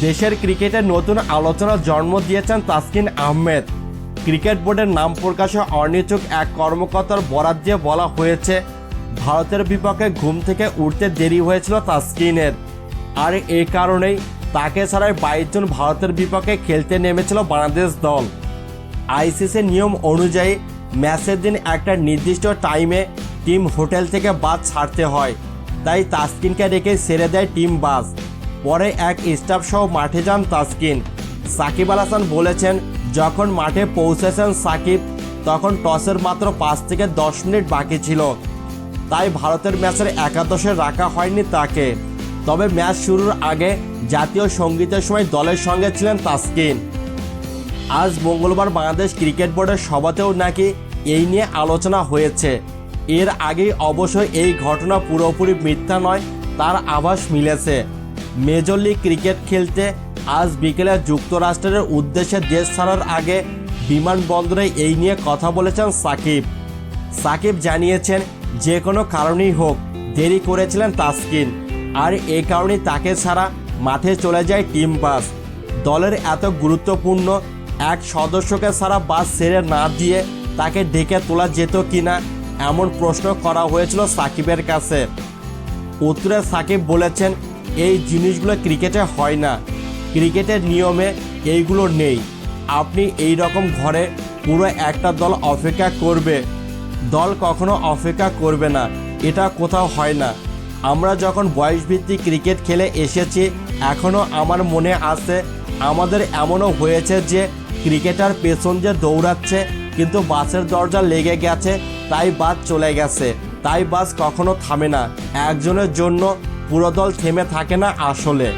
দেশের ক্রিকেটে নতুন আলোচনার জন্ম দিয়েছেন তাসকিন আহমেদ। ক্রিকেট বোর্ডের নাম প্রকাশে অনিচ্ছুক এক কর্মকর্তার বরাত দিয়ে বলা হয়েছে, ভারতের বিপক্ষে ঘুম থেকে উঠতে দেরি হয়েছিল তাসকিনের, আর এই কারণেই তাকে ছাড়াই 22 জন ভারতের বিপক্ষে খেলতে নেমেছিল বাংলাদেশ দল। আইসিসি নিয়ম অনুযায়ী ম্যাচের দিন একটা নির্দিষ্ট টাইমে টিম হোটেল থেকে বাস ছাড়তে হয়, তাই তাসকিনকে রেখে ছেড়ে দেয় টিম বাস। পরে এক স্টাফ সহ মাঠে যান তাসকিন। সাকিব আল হাসান বলেছেন, যখন মাঠে পৌঁছেছেন সাকিব, তখন টসের মাত্র 5 থেকে 10 মিনিট বাকি ছিল, তাই ভারতের ম্যাচের একাদশে রাখা হয়নি তাকে। তবে ম্যাচ শুরুর আগে জাতীয় সঙ্গীতের সময় দলের সঙ্গে ছিলেন তাসকিন। আজ মঙ্গলবার বাংলাদেশ ক্রিকেট বোর্ডের সভাতেও নাকি এই নিয়ে আলোচনা হয়েছে। এর আগেই অবশ্যই এই ঘটনা পুরোপুরি মিথ্যা নয় তার আভাস মিলেছে। মেজর লিগ ক্রিকেট খেলতে আজ বিকেলে যুক্তরাষ্ট্রের উদ্দেশ্যে দেশ ছাড়ার আগে বিমানবন্দরে এই নিয়ে কথা বলেছেন সাকিব। সাকিব জানিয়েছেন, যে কোনো কারণেই হোক দেরি করেছিলেন তাসকিন, আর এই কারণেই তাকে ছাড়া মাঠে চলে যায় টিম বাস। দলের এত গুরুত্বপূর্ণ এক সদস্যকে ছাড়া বাস ছেড়ে না দিয়ে তাকে ডেকে তোলা যেত কিনা, এমন প্রশ্ন করা হয়েছিল সাকিবের কাছে। উত্তরে সাকিব বলেছেন, এই জিনিসগুলো ক্রিকেটে হয় না, ক্রিকেটের নিয়মে এইগুলো নেই। আপনি এই রকম ঘরে পুরো একটা দল অপেক্ষা করবে, দল কখনো অপেক্ষা করবে না, এটা কোথাও হয় না। আমরা যখন বয়সভিত্তিক ক্রিকেট খেলে এসেছি, এখনও আমার মনে আছে আমাদের এমনও হয়েছে যে ক্রিকেটার পেছন যে দৌড়াচ্ছে, কিন্তু বাসের দরজা লেগে গেছে, তাই বাস চলে গেছে। তাই বাস কখনো থামে না, একজনের জন্য পুরো দল থেমে থাকে না আসলে।